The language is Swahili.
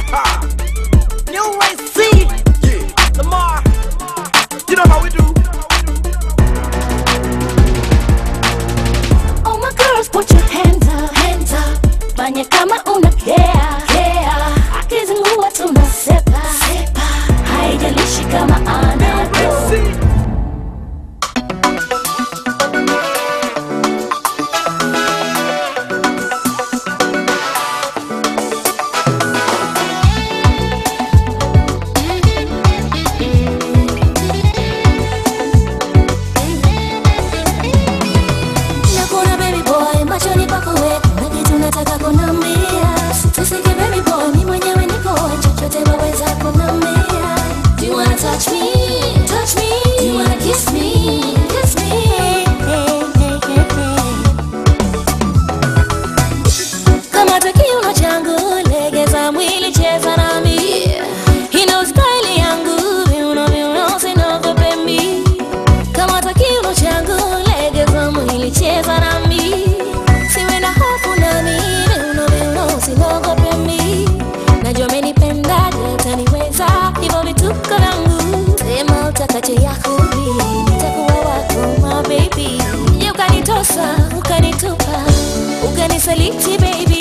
New Race C. Yeah. Lamar. You know how we do. All my girls, put your hands up, hands up. Fanya kama una care, care. Akizingua tunasepa, sepa. Haijalishi kama anado. Tusike baby boy, mi mwenyewe niko chochote waweza kunambia. Do you wanna touch me? Touch me. Do you wanna kiss me? Kiss me. Kama kiuno changu, legeza mwili, cheza nami. He knows style yangu, viuno sinogope mi. Kama kiuno changu, legeza mwili, cheza nami. Siwe na hofu nami, sinogope mi. Najua umenipenda, utaniweza, hivyo vituko vyangu. Sema utakacho yako, nitakuwa wako, my baby. Ukanitosa, ukanitupa, ukanisaliti baby.